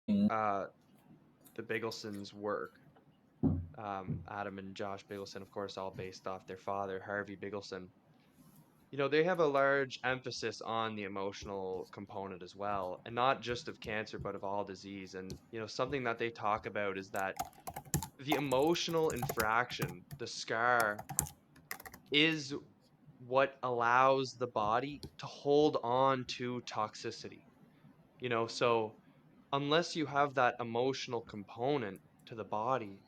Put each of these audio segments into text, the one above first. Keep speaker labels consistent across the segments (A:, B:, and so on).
A: uh, the Bigelsens' work, Adam and Josh Bigelsen, of course, all based off their father, Harvey Bigelsen. They have a large emphasis on the emotional component as well, and not just of cancer, but of all disease. And, something that they talk about is that the emotional infraction, the scar, is what allows the body to hold on to toxicity. So unless you have that emotional component to the body,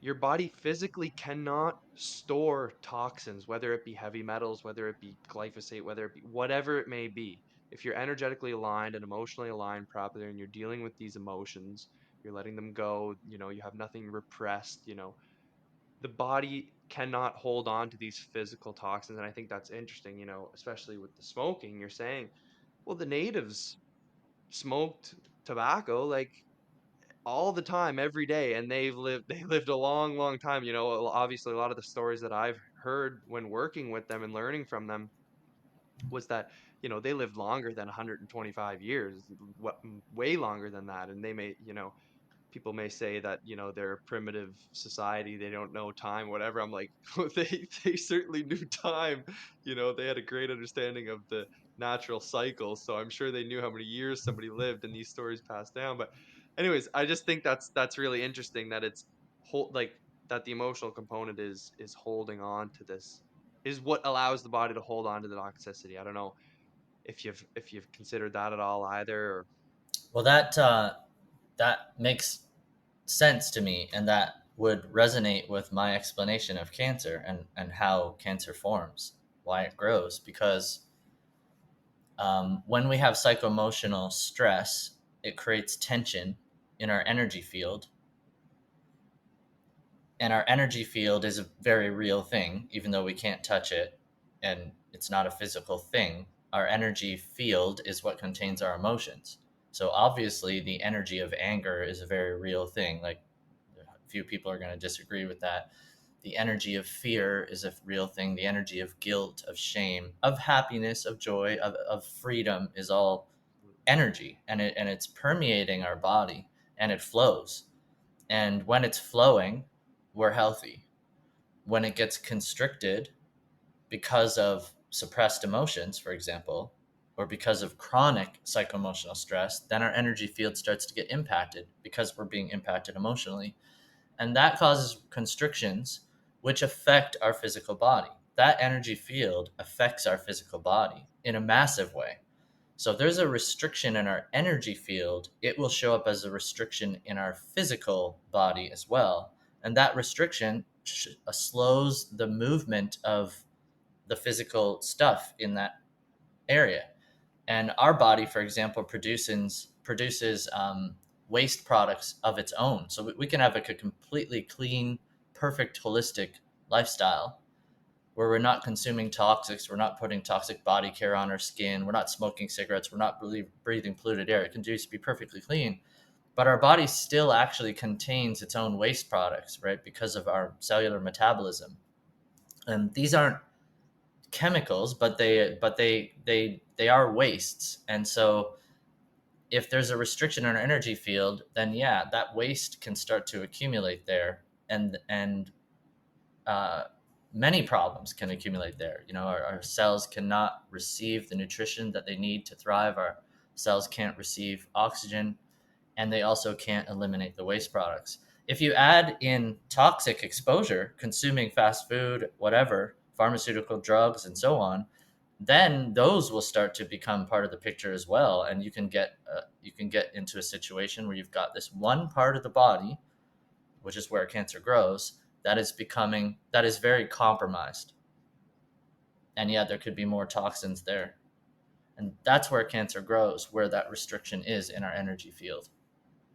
A: your body physically cannot store toxins, whether it be heavy metals, whether it be glyphosate, whether it be whatever it may be. If you're energetically aligned and emotionally aligned properly and you're dealing with these emotions, you're letting them go, you have nothing repressed, the body cannot hold on to these physical toxins. And I think that's interesting, especially with the smoking. You're saying, well, the natives smoked tobacco like all the time every day, and they lived a long time. Obviously a lot of the stories that I've heard when working with them and learning from them was that they lived longer than 125 years, way longer than that. And they may, people may say that they're a primitive society, they don't know time, whatever. I'm like, they certainly knew time. They had a great understanding of the natural cycle, so I'm sure they knew how many years somebody lived and these stories passed down. But anyways, I just think that's really interesting that it's like that the emotional component is holding on to this, is what allows the body to hold on to the toxicity. I don't know if you've considered that at all either, or...
B: Well, that makes sense to me, and that would resonate with my explanation of cancer and how cancer forms, why it grows. Because when we have psychoemotional stress, it creates tension in our energy field. And our energy field is a very real thing, even though we can't touch it and it's not a physical thing. Our energy field is what contains our emotions. So obviously, the energy of anger is a very real thing. Like, a few people are going to disagree with that. The energy of fear is a real thing. The energy of guilt, of shame, of happiness, of joy, of freedom is all energy, and it's permeating our body, and it flows. And when it's flowing, we're healthy. When it gets constricted because of suppressed emotions, for example, or because of chronic psychoemotional stress, then our energy field starts to get impacted because we're being impacted emotionally. And that causes constrictions, which affect our physical body. That energy field affects our physical body in a massive way. So if there's a restriction in our energy field, it will show up as a restriction in our physical body as well. And that restriction slows the movement of the physical stuff in that area. And our body, for example, produces waste products of its own. So we can have a completely clean, perfect, holistic lifestyle where we're not consuming toxics, we're not putting toxic body care on our skin, we're not smoking cigarettes, we're not breathing polluted air. It can just be perfectly clean. But our body still actually contains its own waste products, right? Because of our cellular metabolism. And these aren't chemicals, but they are wastes. And so if there's a restriction in our energy field, then yeah, that waste can start to accumulate there, and uh, many problems can accumulate there. Our cells cannot receive the nutrition that they need to thrive. Our cells can't receive oxygen, and they also can't eliminate the waste products. If you add in toxic exposure, consuming fast food, whatever, pharmaceutical drugs, and so on, then those will start to become part of the picture as well, and you can get into a situation where you've got this one part of the body, which is where cancer grows, that is very compromised. And yeah, there could be more toxins there. And that's where cancer grows, where that restriction is in our energy field.